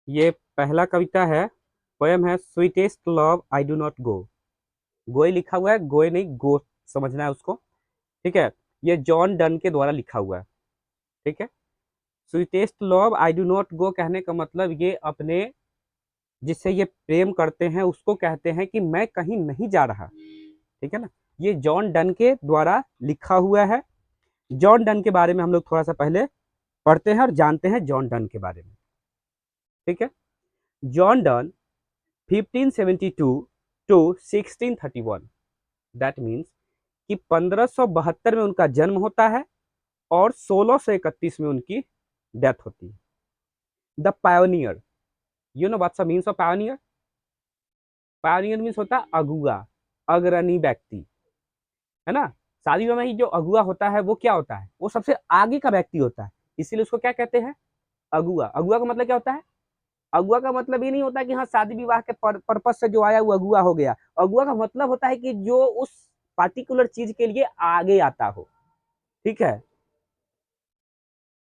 ये पहला कविता है, पोयम है sweetest love I do not go. गोए लिखा हुआ है, गोए नहीं गो समझना है उसको। ठीक है, ये जॉन डन के द्वारा लिखा हुआ है। ठीक है, sweetest love I do not गो कहने का मतलब ये अपने जिससे ये प्रेम करते हैं उसको कहते हैं कि मैं कहीं नहीं जा रहा। ठीक है ना, ये जॉन डन के द्वारा लिखा हुआ है। जॉन डन के बारे में हम लोग थोड़ा सा पहले पढ़ते हैं और जानते हैं जॉन डन के बारे में। ठीक है, John Donne 1572 to 1631, that means कि 1572 में उनका जन्म होता है और 1631 में उनकी डेथ होती है। The pioneer, you know what's the means of pioneer? Pioneer means होता है अगुआ, अग्रणी व्यक्ति, है ना। शादी में ही जो अगुआ होता है वो क्या होता है? वो सबसे आगे का व्यक्ति होता है, इसीलिए उसको क्या कहते हैं? अगुआ। अगुआ का मतलब क्या होता है? अगुआ का मतलब ये नहीं होता कि हाँ शादी विवाह के पर्पज से जो आया वो अगुआ हो गया। अगुआ का मतलब होता है कि जो उस पार्टिकुलर चीज के लिए आगे आता हो। ठीक है,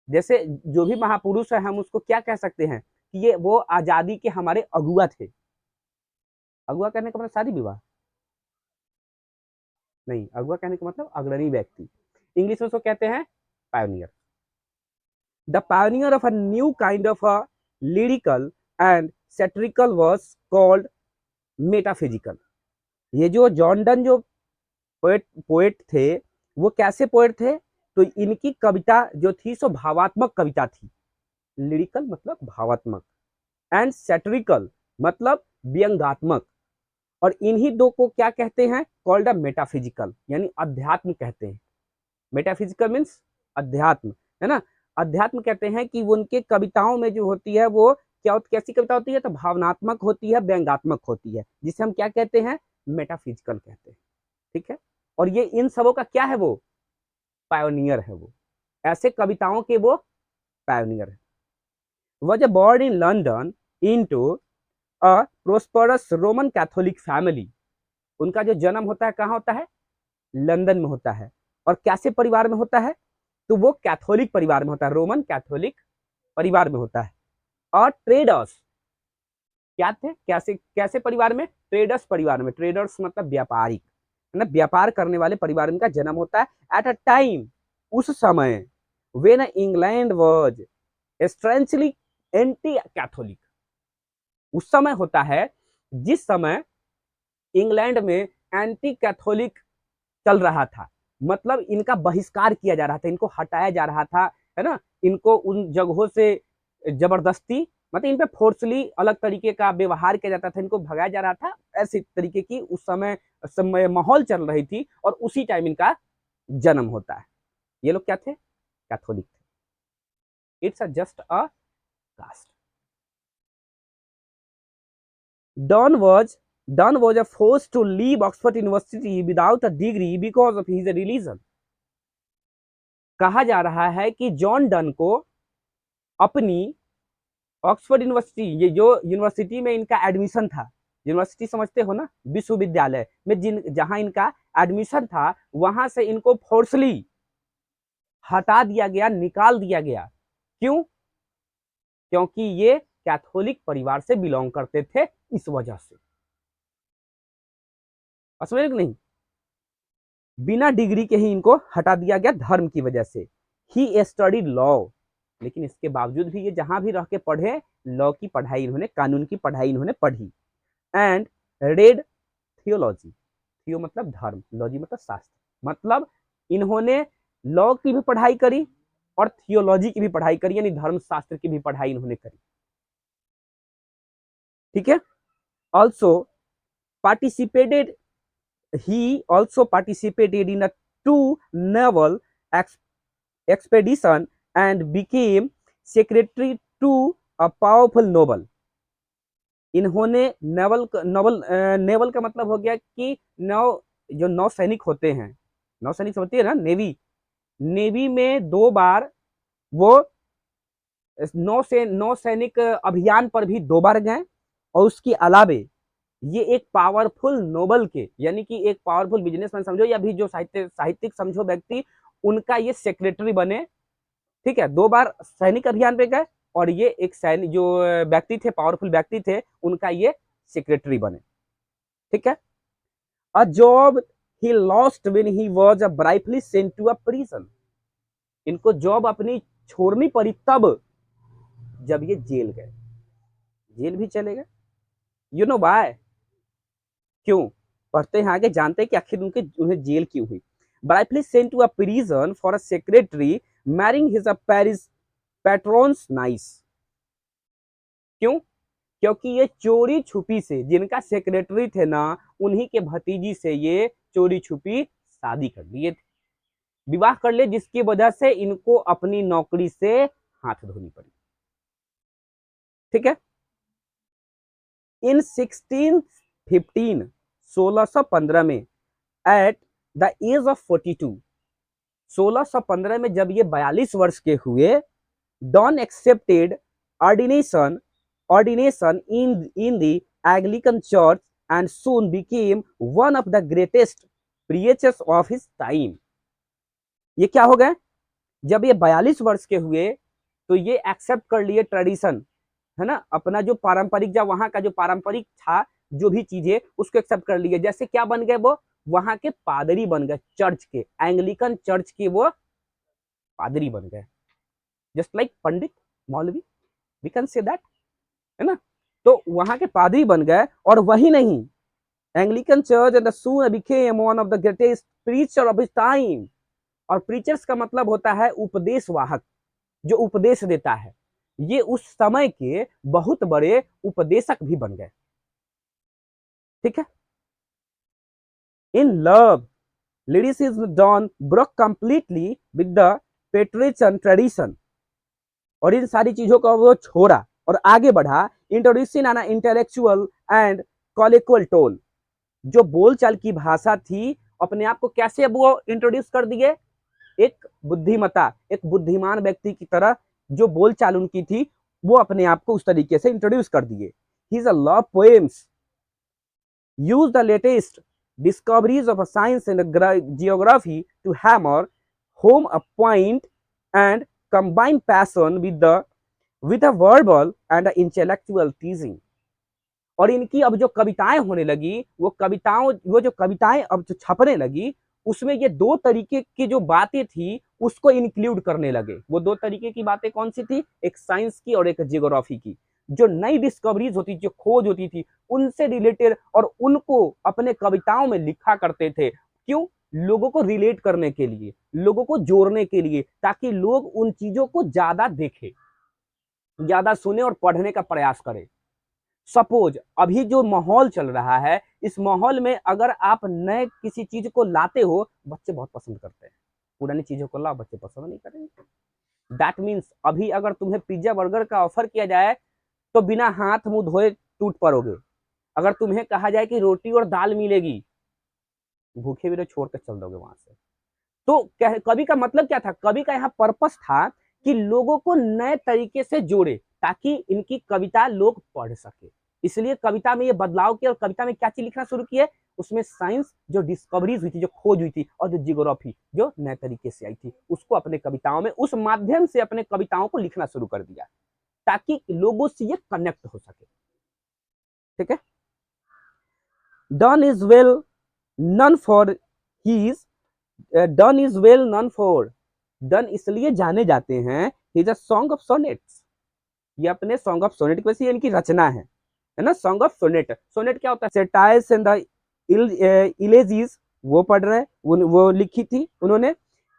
जैसे जो भी महापुरुष है हम उसको क्या कह सकते हैं कि ये वो आजादी के हमारे अगुआ थे। अगुआ कहने का मतलब शादी विवाह नहीं, अगुआ कहने का मतलब अग्रणी व्यक्ति। इंग्लिश में उसको कहते हैं pioneer. The pioneer of a new kind of a lyrical and satirical verse called metaphysical. ये जो जॉन डन जो पोएट पोएट थे, वो कैसे पोएट थे? तो इनकी कविता जो थी सो भावात्मक कविता थी। लिरिकल मतलब भावात्मक, एंड सैटरिकल मतलब व्यंगात्मक। और इन्हीं दो को क्या कहते हैं? कॉल्ड अ मेटाफिजिकल, यानी अध्यात्म कहते हैं। मेटाफिजिकल मीन्स अध्यात्म, है ना। अध्यात्म कहते हैं कि उनके कविताओं में जो होती है वो क्या कैसी कविता होती है? तो भावनात्मक होती है, व्यंगात्मक होती है, जिसे हम क्या कहते हैं? मेटाफिजिकल कहते हैं। ठीक है, और ये इन सबों का क्या है? वो पायोनियर है। वो ऐसे कविताओं के वो पायोनियर है। Was a born in London into a prosperous Roman Catholic family. उनका जो जन्म होता है कहाँ होता है? लंदन में होता है। और कैसे परिवार में होता है? तो वो कैथोलिक परिवार में होता है, रोमन कैथोलिक परिवार में होता है। और ट्रेडर्स क्या थे? कैसे कैसे परिवार में? ट्रेडर्स परिवार में। ट्रेडर्स मतलब व्यापारिक, है ना, व्यापार करने वाले परिवार में का जन्म होता है। एट अ टाइम, उस समय, when England was strangely anti Catholic, उस समय होता है जिस समय इंग्लैंड में एंटी कैथोलिक चल रहा था। मतलब इनका बहिष्कार किया जा रहा था, इनको हटाया जा रहा था, है ना। इनको उन जगहों से जबरदस्ती, मतलब इन पे फोर्सली अलग तरीके का व्यवहार किया जाता था, इनको भगाया जा रहा था। ऐसी तरीके की उस समय माहौल चल रही थी और उसी टाइम इनका जन्म होता है। ये लोग क्या थे? कैथोलिक थे। It's just a caste. Donne was Donne was a forced to leave Oxford University without a degree because of his religion. कहा जा रहा है कि जॉन डन को अपनी ऑक्सफोर्ड यूनिवर्सिटी, ये जो यूनिवर्सिटी में इनका एडमिशन था, यूनिवर्सिटी समझते हो ना, विश्वविद्यालय में जहां इनका एडमिशन था, वहां से इनको फोर्सली हटा दिया गया, निकाल दिया गया। क्यों? क्योंकि ये कैथोलिक परिवार से बिलोंग करते थे, इस वजह से। समझ नहीं, बिना डिग्री के ही इनको हटा दिया गया धर्म की वजह से। ही स्टडीड लॉ, लेकिन इसके बावजूद भी ये जहां भी रह के पढ़े, लॉ की पढ़ाई इन्होंने, कानून की पढ़ाई इन्होंने पढ़ी। एंड रेड थियोलॉजी, थियो मतलब धर्म, लॉजी मतलब शास्त्र, मतलब इन्होंने लॉ की भी पढ़ाई करी और थियोलॉजी की भी पढ़ाई करी, यानी धर्म शास्त्र की भी पढ़ाई इन्होंने करी। ठीक है, also participated he also participated in a two naval expedition and became secretary to a powerful noble। इन्होंने नेवल नवल नेवल का मतलब हो गया कि नौ, जो नौ सैनिक होते हैं, नौ सैनिक समझती है ना, नेवी। नेवी में 2 बार वो नौ सैनिक अभियान पर भी 2 बार गए। और उसके अलावे ये एक पावरफुल नोबल के, यानी कि एक पावरफुल बिजनेसमैन समझो, या भी जो साहित्यिक समझो व्यक्ति, उनका ये सेक्रेटरी बने। ठीक है, 2 बार सैनिक अभियान पे गए और ये एक सैनिक जो व्यक्ति थे, पावरफुल व्यक्ति थे, उनका ये सेक्रेटरी बने। ठीक है। A job he lost when he was brightly sent to a prison. इनको जॉब अपनी छोड़नी पड़ी तब जब ये जेल गए। जेल भी चले गए। You know why? क्यों? पढ़ते हैं आगे, जानते हैं कि आखिर उन्हें जेल क्यों हुई। Brightly sent to a prison for a secretary marrying his a Paris patrons niece. क्यों? क्योंकि ये चोरी छुपी से, जिनका सेक्रेटरी थे ना, उन्हीं के भतीजी से ये चोरी छुपी शादी कर लिए थे, विवाह कर लिए, जिसकी वजह से इनको अपनी नौकरी से हाथ धोनी पड़ी। ठीक है। इन 1615 1615 में एट द एज ऑफ 42, 1615 में जब ये 42 वर्ष के हुए, Donne accepted ordination ordination in the Anglican Church and soon became one of the greatest preachers of his time. ये क्या हो गए? जब ये 42 वर्ष के हुए तो ये एक्सेप्ट कर लिए ट्रेडिशन, है ना, अपना जो पारंपरिक, जब वहां का जो पारंपरिक था, जो भी चीजें, उसको एक्सेप्ट कर लिए। जैसे क्या बन गए? वो वहां के पादरी बन गए, चर्च के, एंग्लिकन चर्च के वो पादरी बन गए, जस्ट लाइक पंडित, मौलवी, वी कैन से दैट, है ना। तो वहां के पादरी बन गए। और वही नहीं, Anglican church and soon became one of the greatest preacher of his time। और प्रीचर्स का मतलब होता है उपदेश वाहक, जो उपदेश देता है। ये उस समय के बहुत बड़े उपदेशक भी बन गए। ठीक है। In love lyricism Don broke completely with the patrician tradition। और इन सारी चीजों को वो छोड़ा और आगे बढ़ा, introducing an intellectual and colloquial tone. जो बोलचाल की भाषा थी, अपने आप को कैसे वो इंट्रोड्यूस कर दिए? एक बुद्धिमता, एक बुद्धिमान व्यक्ति की तरह जो बोलचाल उनकी थी, वो अपने आप को उस तरीके से इंट्रोड्यूस कर दिए। His love poems use the latest discoveries of science and geography to hammer home a point and combine passion with a verbal and a intellectual teasing। और इनकी अब जो कविताएं होने लगी, वो जो कविताएं अब जो छपने लगी, उसमें ये दो तरीके की जो बातें थी उसको इंक्लूड करने लगे। वो दो तरीके की बातें कौन सी थी? एक साइंस की और एक जियोग्राफी की। जो नई डिस्कवरीज होती, जो खोज होती थी, उनसे रिलेटेड, और उनको अपने कविताओं में लिखा करते थे। क्यों? लोगों को रिलेट करने के लिए, लोगों को जोड़ने के लिए, ताकि लोग उन चीजों को ज्यादा देखें, ज्यादा सुने और पढ़ने का प्रयास करें। सपोज अभी जो माहौल चल रहा है, इस माहौल में अगर आप नए किसी चीज को लाते हो, बच्चे बहुत पसंद करते हैं। पुरानी चीजों को लाओ, बच्चे पसंद नहीं करेंगे। दैट मीन्स अभी अगर तुम्हें पिज्जा बर्गर का ऑफर किया जाए तो बिना हाथ मुंह धोए टूट पड़ोगे। अगर तुम्हें कहा जाए कि रोटी और दाल मिलेगी, भूखे भी छोड़ कर चल दोगे वहां से। तो कवि का मतलब क्या था? कवि का यहाँ पर्पस था कि लोगों को नए तरीके से जोड़े, ताकि इनकी कविता लोग पढ़ सके। इसलिए कविता में ये बदलाव किया, और कविता में क्या चीज लिखना शुरू किए? उसमें साइंस जो डिस्कवरीज हुई थी, जो खोज हुई थी, और जो जियोग्राफी जो नए तरीके से आई थी, उसको अपने कविताओं में, उस माध्यम से अपने कविताओं को लिखना शुरू कर दिया, ताकि लोगों से ये कनेक्ट हो सके। ठीक है। Donne is well known for his Donne is well known for, Donne इसलिए जाने जाते हैं, he is a song of sonnets. ये अपने सॉन्ग ऑफ सोनेट, वैसे इनकी रचना है ना, सॉन्ग ऑफ सोनेट। सोनेट क्या होता है? सेटायर्स एंड द इलेजीज, वो पढ़ रहे हैं, वो लिखी थी उन्होंने,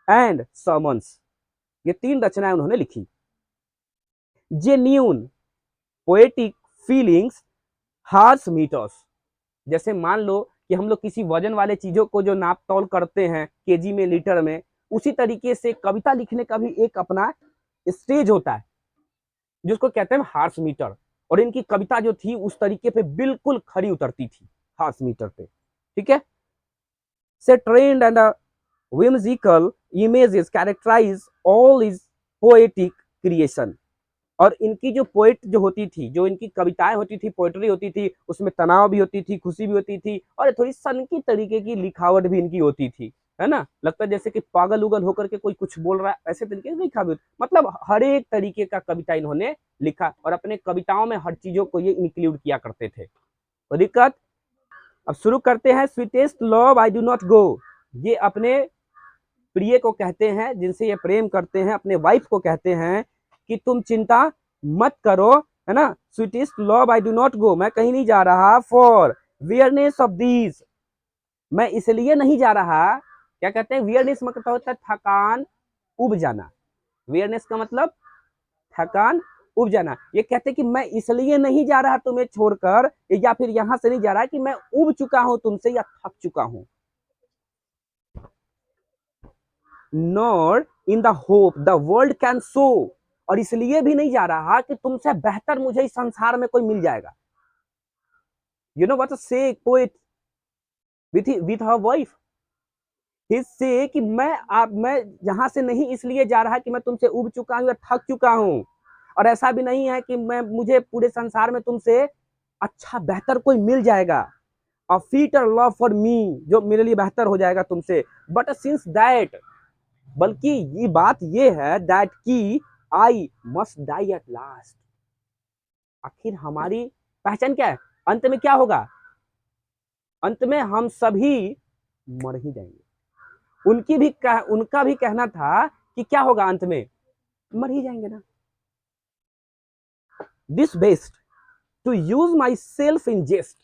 एंड सर्मन्स, ये तीन रचनाएं उन्होंने लिखी। Genuine poetic feelings hours metres, जैसे मान लो कि हम लोग किसी वजन वाले चीजों को जो नाप तौल करते हैं केजी में, लीटर में, उसी तरीके से कविता लिखने का भी एक अपना स्टेज होता है, जिसको कहते हैं हार्स मीटर। और इनकी कविता जो थी उस तरीके पे बिल्कुल खरी उतरती थी हार्स मीटर पे। ठीक है। से trend and whimsical images characterize all his poetic creation। और इनकी जो पोएट जो होती थी, जो इनकी कविताएं होती थी, पोएट्री होती थी, उसमें तनाव भी होती थी, खुशी भी होती थी, और थोड़ी सनकी तरीके की लिखावट भी इनकी होती थी। है ना, लगता है जैसे कि पागल उगल होकर के कोई कुछ बोल रहा है, ऐसे तरीके से लिखा भी, मतलब हर एक तरीके का कविता इन्होंने लिखा और अपने कविताओं में हर चीजों को ये इंक्लूड किया करते थे। तो दिक्कत, अब शुरू करते हैं। Sweetest love I do not गो, ये अपने प्रिय को कहते हैं, जिनसे ये प्रेम करते हैं, अपने वाइफ को कहते हैं कि तुम चिंता मत करो, है ना, sweetest love I do not गो, मैं कहीं नहीं जा रहा, फॉर वियरनेस ऑफ दीज, मैं इसलिए नहीं जा रहा, क्या कहते हैं, वियरनेस मतलब होता है थकान, उब जाना, वियरनेस का मतलब थकान, उब जाना, ये कहते हैं कि मैं इसलिए नहीं जा रहा तुम्हें छोड़कर, या फिर यहां से नहीं जा रहा कि मैं उब चुका हूं तुमसे या थक चुका हूं, nor in the hope the world can show, और इसलिए भी नहीं जा रहा कि तुमसे बेहतर मुझे इस संसार में कोई मिल जाएगा। यू नो व्हाट से पोएट विथ हर वाइफ, ही से कि मैं यहां से नहीं इसलिए जा रहा कि मैं तुमसे उब चुका हूं या थक चुका हूं, और ऐसा भी नहीं है कि मैं मुझे पूरे संसार में तुमसे अच्छा बेहतर कोई मिल जाएगा, अ फीटर लव फॉर मी, जो मेरे लिए बेहतर हो जाएगा तुमसे, बट सिंस दैट, बल्कि ये बात ये है दैट की I must die at last, आखिर हमारी पहचान क्या है, अंत में क्या होगा, अंत में हम सभी मर ही जाएंगे। उनका भी कहना था कि क्या होगा अंत में, मर ही जाएंगे ना। This best to use my self in jest,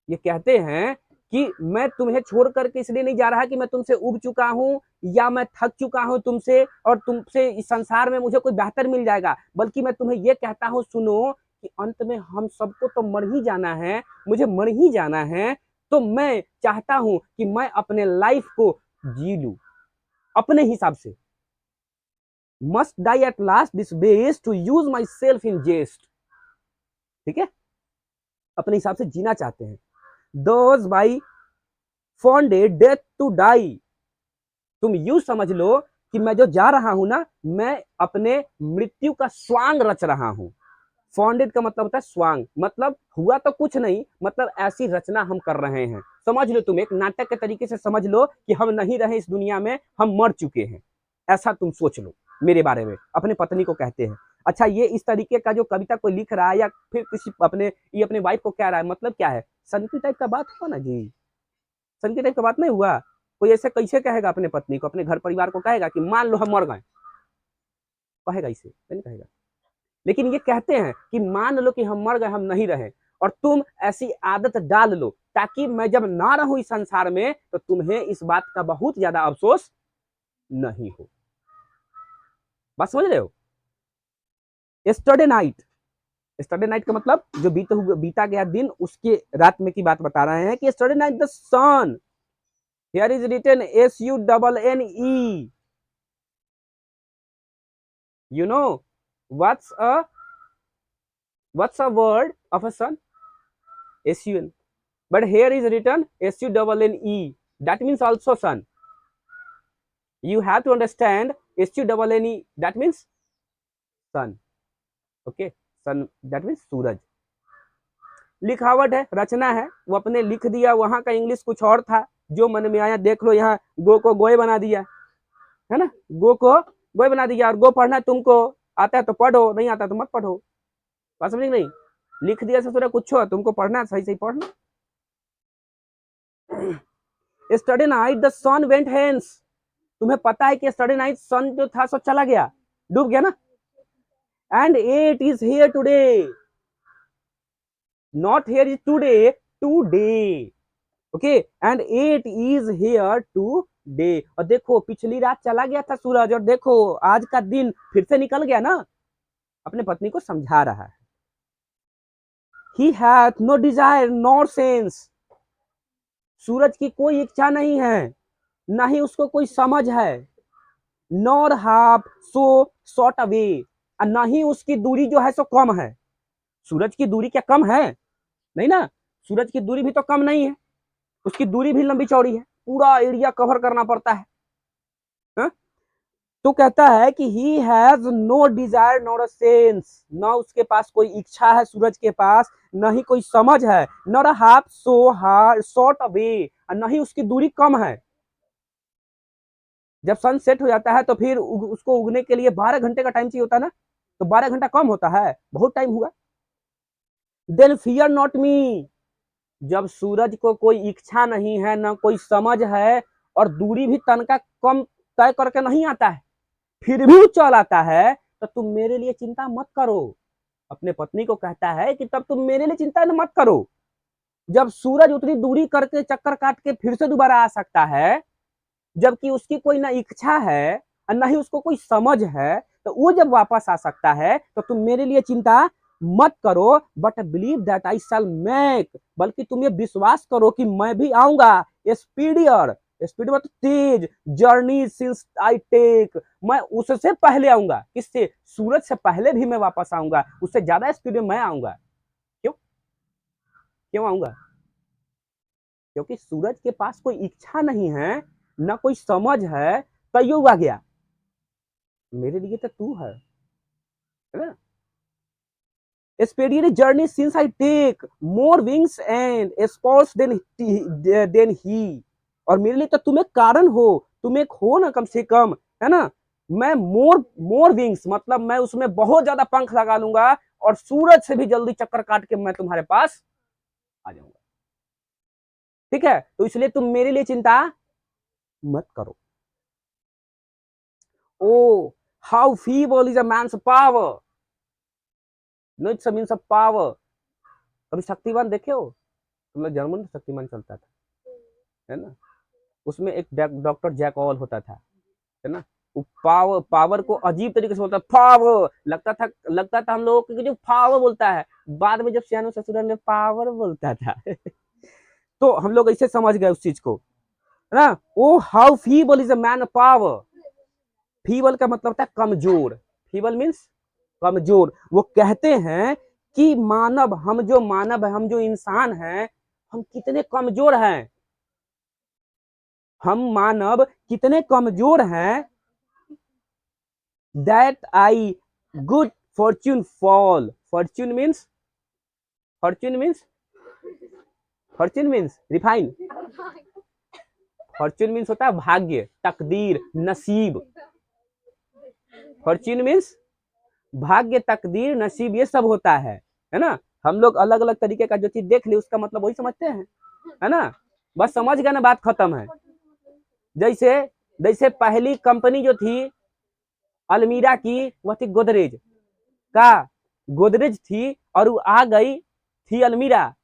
ये कहते हैं कि मैं तुम्हें छोड़ करके इसलिए नहीं जा रहा कि मैं तुमसे उब चुका हूं या मैं थक चुका हूं तुमसे और तुमसे इस संसार में मुझे कोई बेहतर मिल जाएगा, बल्कि मैं तुम्हें यह कहता हूं सुनो कि अंत में हम सबको तो मर ही जाना है, मुझे मर ही जाना है, तो मैं चाहता हूं कि मैं अपने लाइफ को जी लूं अपने हिसाब से, must die at last this best to use my self in jest, ठीक है, अपने हिसाब से जीना चाहते हैं। Those by founded death to die, तुम यूं समझ लो कि मैं जो जा रहा हूं ना, मैं अपने मृत्यु का स्वांग रच रहा हूं, फॉन्डेड का मतलब होता है स्वांग, मतलब हुआ तो कुछ नहीं, मतलब ऐसी रचना हम कर रहे हैं, समझ लो, तुम एक नाटक के तरीके से समझ लो कि हम नहीं रहे इस दुनिया में, हम मर चुके हैं, ऐसा तुम सोच लो मेरे बारे में, अपने पत्नी को कहते हैं। अच्छा, ये इस तरीके का जो कविता कोई लिख रहा है या फिर किसी अपने वाइफ को कह रहा है, मतलब क्या है, सन की टाइप का बात हुआ ना जी, सन की टाइप का बात नहीं हुआ, कोई ऐसे कैसे कहेगा अपने पत्नी को, अपने घर परिवार को कहेगा कि मान लो हम मर गए, कहेगा इसे नहीं कहेगा, लेकिन ये कहते हैं कि मान लो कि हम मर गए, हम नहीं रहे, और तुम ऐसी आदत डाल लो ताकि मैं जब ना रहूं इस संसार में तो तुम्हें इस बात का बहुत ज्यादा अफसोस नहीं हो। बात समझ रहे हो? यस्टरडे नाइट, यस्टरडे नाइट का मतलब जो बीता गया दिन, उसके रात में की बात बता रहे हैं कि yesterday night the sun, here is written SUNNE, you know what's a word of a sun, SUN, but here is written SUNNE, that means also sun, you have to understand SUNNE, that means sun, okay, sun that means सूरज। लिखावट है, रचना है, वो अपने लिख दिया, वहां का English कुछ और था, जो मन में आया, देख लो, यहाँ गो को गोय बना दिया, है ना, गो को गोय बना दिया, और गो पढ़ना तुमको आता है तो पढ़ो, नहीं आता तो मत पढ़ो, बात समझ नहीं, लिख दिया से थोड़ा कुछ हो, तुमको पढ़ना सही सही पढ़ना। Study night the sun went hence, तुम्हें पता है कि स्टडी नाइट सन जो था सब चला गया, डूब गया ना, and it is here today, not here is today, today, okay, and it is here today, और देखो पिछली रात चला गया था सूरज, और देखो आज का दिन फिर से निकल गया ना, अपने पत्नी को समझा रहा है। He hath no desire nor sense, सूरज की कोई इच्छा नहीं है, ना ही उसको कोई समझ है, nor half so short away, ना ही उसकी दूरी जो है सो कम है, सूरज की दूरी क्या कम है, नहीं ना, सूरज की दूरी भी तो कम नहीं है, उसकी दूरी भी लंबी चौड़ी है, पूरा एरिया कवर करना पड़ता है, हा? तो कहता है कि he has no desire nor a sense, ना उसके पास कोई इच्छा है सूरज के पास, ना ही कोई समझ है, नॉर हाफ सो हार शॉर्ट अवे, ना ही उसकी दूरी कम है, जब सन सेट हो जाता है तो फिर उसको उगने के लिए 12 घंटे का टाइम चाहिए होता है ना, तो 12 घंटा कम होता है, बहुत टाइम हुआ। देन फियर नॉट मी, जब सूरज को कोई इच्छा नहीं है, ना कोई समझ है, और दूरी भी तनका कम तय करके नहीं आता है, फिर भी चल आता है, तो तुम मेरे लिए चिंता मत करो। अपने पत्नी को कहता है कि तब तुम मेरे लिए चिंता मत करो। जब सूरज उतनी दूरी करके चक्कर काट के फिर से दोबारा आ सकता है, जबकि उसकी कोई ना इच्छा है और ना ही उसको कोई समझ है, तो वो जब वापस आ सकता है तो तुम मेरे लिए चिंता मत करो, but believe that I shell make, बल्कि तुम ये विश्वास करो कि मैं भी आऊंगा। स्पीडियर, स्पीड मतलब तेज, जर्नी सिंस आई टेक, मैं उससे पहले आऊंगा। किससे? सूरज से पहले भी मैं वापस आऊंगा, उससे ज्यादा स्पीड में मैं आऊंगा। क्यों? क्यों आऊंगा? क्योंकि सूरज के पास कोई इच्छा नहीं है, ना कोई समझ है, तो युग आ गया। मेरे लिए तो तू है ना। Expedient journey since I take more wings and sports than he, और मेरे लिए तो तुम एक कारण हो, तुम एक हो ना कम से कम, है ना। मैं मोर मोर विंग्स मतलब मैं उसमें बहुत ज्यादा पंख लगा लूंगा, और सूरज से भी जल्दी चक्कर काट के मैं तुम्हारे पास आ जाऊंगा। ठीक है, तो इसलिए तुम मेरे लिए चिंता मत करो। O how feeble is a man's power, no its means of power. कभी शक्तिमान देखे हो? तुम लोग जर्मन में शक्तिमान चलता था, है ना। उसमें एक डॉक्टर जैक ऑल होता था, है ना। वो पावर पावर को अजीब तरीके से बोलता, पावर लगता था हम लोगों को जो पावर बोलता है, बाद में जब सियानो ससुराल में पावर बोलता था तो हम लोग ऐसे समझ गए उस चीज को, है ना। O how feeble is a man power, feeble का मतलब होता है कमजोर, फीबल मीन्स कमजोर। वो कहते हैं कि मानव, हम जो मानव है, हम जो इंसान हैं, हम कितने कमजोर हैं, हम मानव कितने कमजोर हैं। That I good Fortune fall, Fortune means Fortune means refine, Fortune means होता है भाग्य, तकदीर, नसीब। फॉर्च्यून मीन्स भाग्य, तकदीर, नसीब, ये सब होता है ना। हम लोग अलग अलग तरीके का जो चीज देख ली उसका मतलब वही समझते हैं, है ना। बस समझ गए ना, बात खत्म है। जैसे जैसे पहली कंपनी जो थी अलमीरा की, वह थी गोदरेज का, गोदरेज थी, और वो आ गई थी अलमीरा,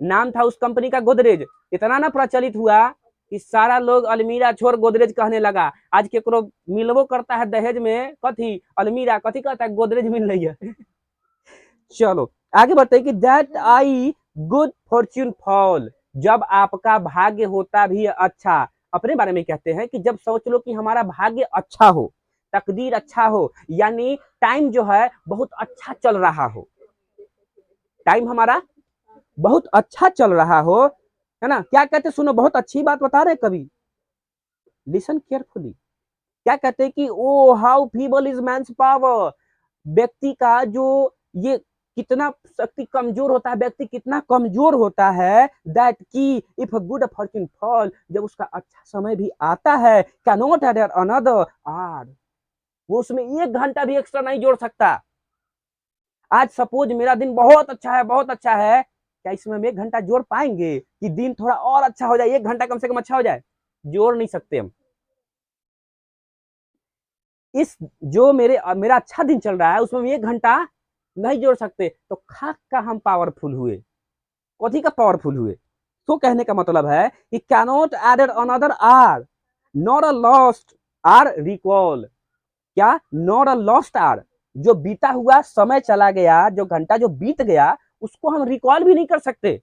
नाम था उस कंपनी का गोदरेज। इतना ना प्रचलित हुआ कि सारा लोग अलमीरा छोड़ गोदरेज कहने लगा। आज केकरो मिलबो करता है दहेज में, कथी अलमीरा, कथी कहता है गोदरेज मिल रही है चलो आगे बढ़ते हैं कि that I good Fortune fall, जब आपका भाग्य होता भी अच्छा। अपने बारे में कहते हैं कि जब सोच लो कि हमारा भाग्य अच्छा हो, तकदीर अच्छा हो, यानी टाइम जो है बहुत अच्छा चल रहा हो, टाइम हमारा बहुत अच्छा चल रहा हो, है ना। क्या कहते, सुनो बहुत अच्छी बात बता रहे कभी, लिसन केयरफुली। क्या कहते हैं कि O how feeble is man's power, व्यक्ति का जो ये कितना शक्ति कमजोर होता है, व्यक्ति कितना कमजोर होता है। दैट की इफ गुड फॉर्च्यून फॉल, जब उसका अच्छा समय भी आता है, can not add another hour, वो उसमें 1 घंटा भी एक्स्ट्रा नहीं जोड़ सकता। आज सपोज मेरा दिन बहुत अच्छा है, बहुत अच्छा है, क्या इसमें हम 1 घंटा जोड़ पाएंगे कि दिन थोड़ा और अच्छा हो जाए, 1 घंटा कम से कम अच्छा हो जाए? जोड़ नहीं सकते हम। इस जो मेरा अच्छा दिन चल रहा है उसमें हम 1 घंटा नहीं जोड़ सकते, तो खाक का हम पावरफुल हुए, कथी का पावरफुल हुए। तो कहने का मतलब है कि cannot added another hour, not a lost hour recall. क्या? नॉट अ लॉस्ट आर, जो बीता हुआ समय चला गया, जो घंटा जो बीत गया उसको हम रिकॉल भी नहीं कर सकते।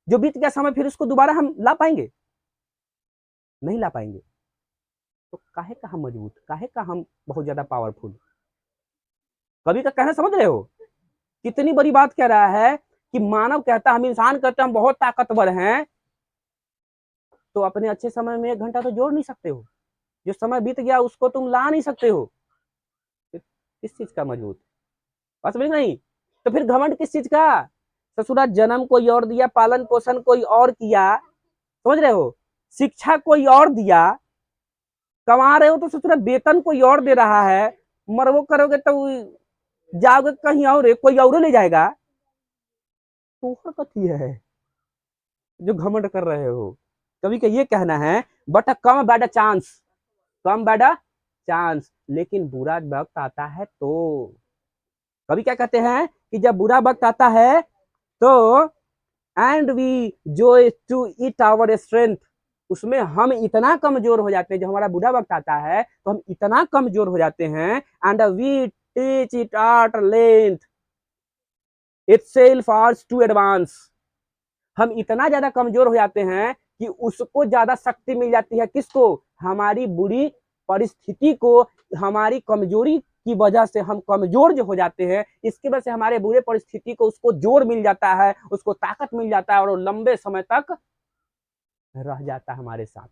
जो बीत गया समय फिर उसको दोबारा हम ला पाएंगे? नहीं ला पाएंगे। तो काहे का हम मजबूत, काहे का हम बहुत ज्यादा पावरफुल? कभी का कहना समझ रहे हो? कितनी बड़ी बात कह रहा है कि मानव कहता, हम इंसान कहते हैं हम बहुत ताकतवर हैं, तो अपने अच्छे समय में 1 घंटा तो जोड़ नहीं सकते हो, जो समय बीत गया उसको तुम ला नहीं सकते हो। किस चीज का मजबूत? बस समझ नहीं। तो फिर घमंड किस चीज का? ससुरा जन्म कोई और दिया, पालन पोषण कोई और किया, समझ रहे हो, शिक्षा कोई और दिया, कमा रहे हो तो सोच रहे वेतन कोई और दे रहा है, मरबो करोगे तो जाओगे कहीं और, कोई और ले जाएगा। तो कथी है जो घमंड कर रहे हो? कभी का ये कहना है, but a come bad chance, come bad chance, लेकिन बुरा वक्त आता है तो। कभी क्या कहते हैं कि जब बुरा वक्त आता है तो एंड वी जो टू इट आवर स्ट्रेंथ, उसमें हम इतना कमजोर हो जाते हैं, जब हमारा बुरा वक्त आता है तो हम इतना कमजोर हो जाते हैं, and we teach it art length itself ours to advance, हम इतना ज्यादा कमजोर हो जाते हैं कि उसको ज्यादा शक्ति मिल जाती है। किसको? हमारी बुरी परिस्थिति को, हमारी कमजोरी की वजह से हम कमजोर जो हो जाते हैं, इसकी वजह से हमारे बुरे परिस्थिति को उसको जोर मिल जाता है, उसको ताकत मिल जाता है, और वो लंबे समय तक रह जाता है हमारे साथ।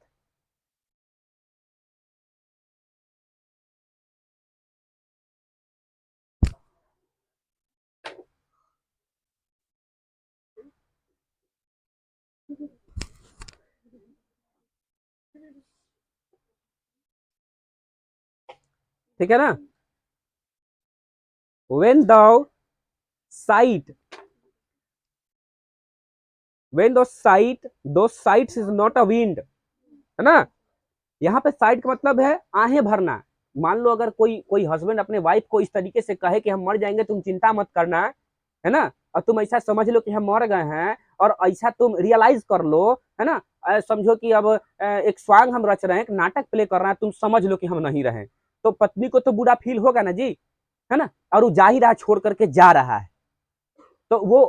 ठीक है ना? when thou sight when those sights is not a wind, है ना? यहाँ पे साइड का मतलब है आहें भरना। मान लो अगर कोई कोई हस्बैंड अपने वाइफ को इस तरीके से कहे कि हम मर जाएंगे, तुम चिंता मत करना, है ना, और तुम ऐसा समझ लो कि हम मर गए हैं, और ऐसा तुम रियलाइज कर लो, है ना, समझो कि अब एक सॉन्ग हम रच रहे हैं, एक नाटक प्ले कर रहे हैं, तुम समझ लो कि हम नहीं रहे, तो पत्नी को तो बुरा फील होगा ना जी, है ना, और वो जा ही रहा, छोड़ करके जा रहा है, तो वो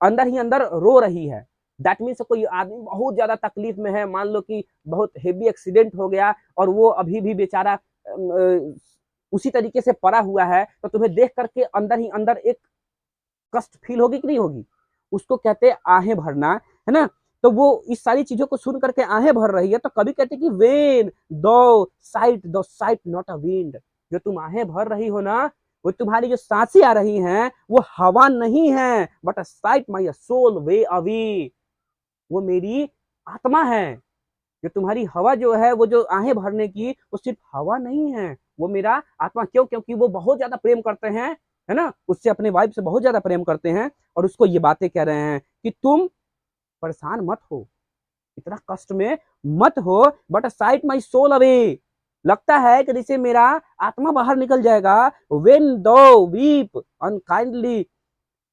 अंदर ही अंदर रो रही है। दैट मीन्स कोई आदमी बहुत ज्यादा तकलीफ में है, मान लो कि बहुत हेवी एक्सीडेंट हो गया और वो अभी भी बेचारा उसी तरीके से पड़ा हुआ है, तो तुम्हें देख करके अंदर ही अंदर एक कष्ट फील होगी कि नहीं होगी? उसको कहते हैं आहें भरना, है ना? तो वो इस सारी चीजों को सुन करके आहें भर रही है, तो कभी कहते हैं कि वेन दो साइट नॉट अ विंड, जो तुम आहें भर रही हो ना, वो तुम्हारी जो सांसें आ रही हैं वो हवा नहीं है, but a sight my soul way away, वो मेरी आत्मा है। जो तुम्हारी हवा जो है, वो जो आहें भरने की, वो सिर्फ हवा नहीं है, वो मेरा आत्मा। क्यों? क्योंकि वो बहुत ज्यादा प्रेम करते हैं, है ना, उससे अपने वाइफ से बहुत ज्यादा प्रेम करते हैं, और उसको ये बातें कह रहे हैं कि तुम परेशान मत हो, इतना कष्ट में मत हो, but sight my soul away, लगता है कि जैसे मेरा आत्मा बाहर निकल जाएगा। वेन दो वीप अनकाइंडली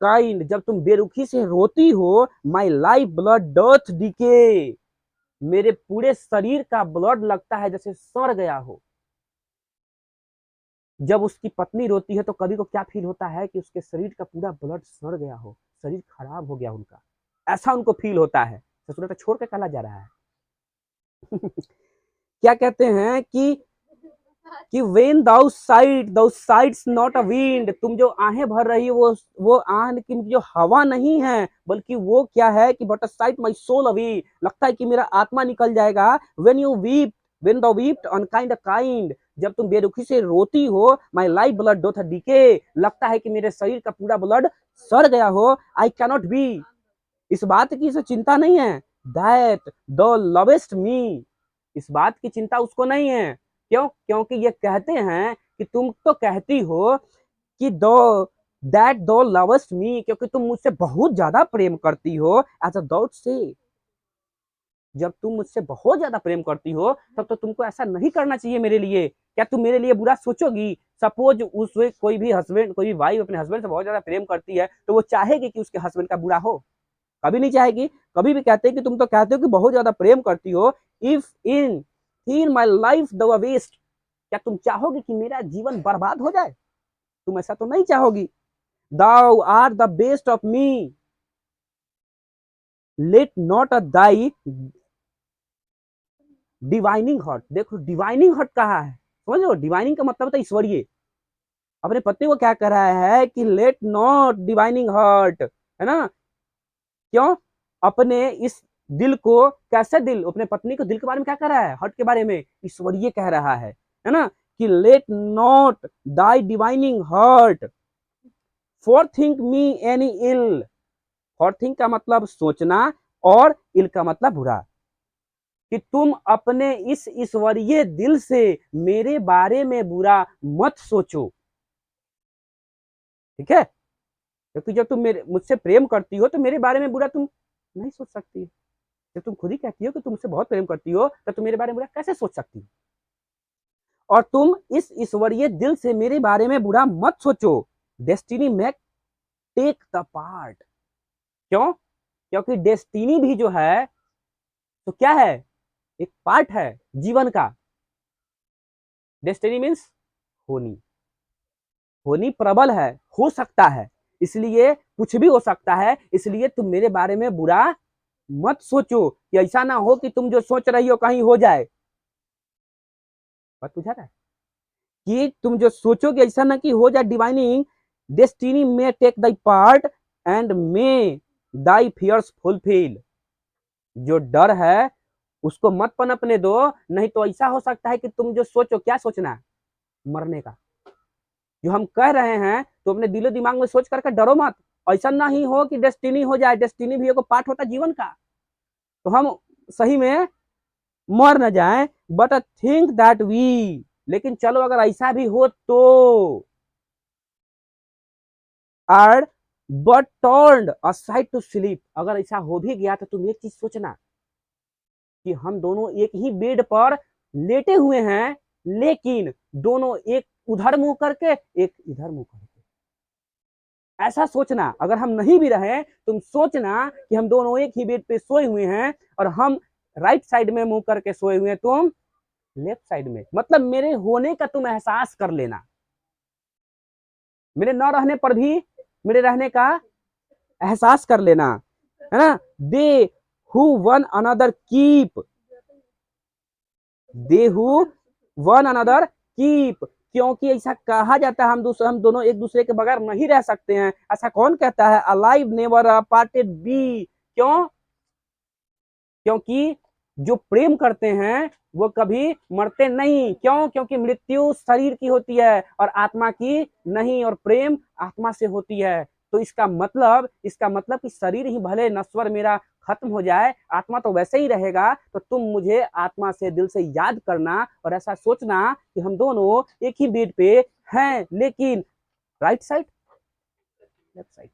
काइंड, जब तुम बेरुखी से रोती हो, my life blood doth decay, मेरे पूरे शरीर का ब्लड लगता है जैसे सड़ गया हो। जब उसकी पत्नी रोती है तो कभी को क्या फील होता है कि उसके शरीर का पूरा ब्लड सड़ गया हो, शरीर खराब हो गया उनका, ऐसा उनको फील होता है। ससुराल छोड़ के कला जा रहा है। क्या कहते हैं कि वेन दाउ साइड्स नॉट अ विंड, तुम जो आहें भर रही हो, वो आह की जो हवा नहीं है, बल्कि वो क्या है कि but sighed my soul away, लगता है कि मेरा आत्मा निकल जाएगा। When you weep when the wept unkind kind, जब तुम बेरुखी से रोती हो, my life blood doth decay, लगता है कि मेरे शरीर का पूरा ब्लड सड़ गया हो। आई कैनॉट बी, इस बात की इसे चिंता नहीं है, दैट द लवेस्ट मी, इस बात की चिंता उसको नहीं है। क्यों? क्योंकि ये कहते हैं कि तुम तो कहती हो कि दो दैट दो लवस्ट मी, क्योंकि तुम मुझसे बहुत ज्यादा प्रेम करती हो। एज अ डॉट से, जब तुम मुझसे बहुत ज्यादा प्रेम करती हो, तब तो तुमको ऐसा नहीं करना चाहिए मेरे लिए। क्या तुम मेरे लिए बुरा सोचोगी? सपोज उस कोई भी हस्बैंड, कोई भी वाइफ अपने हस्बैंड से बहुत ज्यादा प्रेम करती है, तो वो चाहेगी कि उसके हस्बैंड का बुरा हो? कभी नहीं चाहेगी। कभी भी कहते हैं कि तुम तो कहते हो कि बहुत ज्यादा प्रेम करती हो, if in my life the waste, क्या तुम चाहोगी कि मेरा जीवन बर्बाद हो जाए? तुम ऐसा तो नहीं चाहोगी। Thou art the best of me, let not a thy divining heart. देखो डिवाइनिंग हर्ट कहा है, समझ लो, डिवाइनिंग का मतलब होता है ईश्वरीय। अपने पति को क्या कह रहा है कि लेट नॉट डिवाइनिंग हर्ट, है ना? क्यों? अपने इस दिल को, कैसे दिल, अपने पत्नी को दिल के बारे में क्या कह रहा है? हर्ट के बारे में ईश्वरीय कह रहा है ना, कि let not thy divining heart forethink me any ill. Forethink का मतलब सोचना, और इल का मतलब बुरा। कि तुम अपने इस ईश्वरीय दिल से मेरे बारे में बुरा मत सोचो। ठीक है, क्योंकि जब तुम मेरे मुझसे प्रेम करती हो तो मेरे बारे में बुरा तुम नहीं सोच सकती। जब तुम खुद ही कहती हो कि तुम मुझसे बहुत प्रेम करती हो तो तुम मेरे बारे में बुरा कैसे सोच सकती हो? और तुम इस ईश्वरीय दिल से मेरे बारे में बुरा मत सोचो। Destiny make take the part. क्यों? क्योंकि डेस्टिनी भी जो है तो क्या है, एक पार्ट है जीवन का। डेस्टिनी मीन्स होनी, होनी प्रबल है, हो सकता है, इसलिए कुछ भी हो सकता है, इसलिए तुम मेरे बारे में बुरा मत सोचो कि ऐसा ना हो कि तुम जो सोच रही हो कहीं हो जाए। बात बुझा रहा है कि तुम जो सोचोगे ऐसा ना कि हो जाए। Divining destiny may take thy part and may thy fears fulfil. जो डर है उसको मत पनपने दो, नहीं तो ऐसा हो सकता है कि तुम जो सोचो, क्या सोचना है, मरने का। जो हम कह रहे हैं तो अपने दिलो दिमाग में सोच करके डरो मत। ऐसा नहीं हो कि डेस्टिनी हो जाए, डेस्टिनी भी एक पार्ट होता है जीवन का, तो हम सही में मर न जाए। But I think that we, लेकिन चलो अगर ऐसा भी हो तो are but turned aside to sleep. अगर ऐसा हो भी गया तो तुम एक चीज सोचना कि हम दोनों एक ही बेड पर लेटे हुए हैं, लेकिन दोनों एक उधर मुंह करके एक इधर मुंह करके। ऐसा सोचना, अगर हम नहीं भी रहे तुम सोचना कि हम दोनों एक ही बेड पे सोए हुए हैं और हम राइट साइड में मुंह करके सोए हुए हैं, तुम लेफ्ट साइड में। मतलब मेरे होने का तुम एहसास कर लेना, मेरे न रहने पर भी मेरे रहने का एहसास कर लेना, है ना। They who one another keep, they who one another keep. क्योंकि ऐसा कहा जाता है हम दोनों एक दूसरे के बगैर नहीं रह सकते हैं। ऐसा कौन कहता है? Alive never parted be. क्यों? क्योंकि जो प्रेम करते हैं वो कभी मरते नहीं। क्यों? क्योंकि मृत्यु शरीर की होती है और आत्मा की नहीं, और प्रेम आत्मा से होती है। तो इसका मतलब कि शरीर ही भले नश्वर मेरा खत्म हो जाए, आत्मा तो वैसे ही रहेगा। तो तुम मुझे आत्मा से दिल से याद करना और ऐसा सोचना कि हम दोनों एक ही बेड पे हैं, लेकिन राइट साइड लेफ्ट साइड।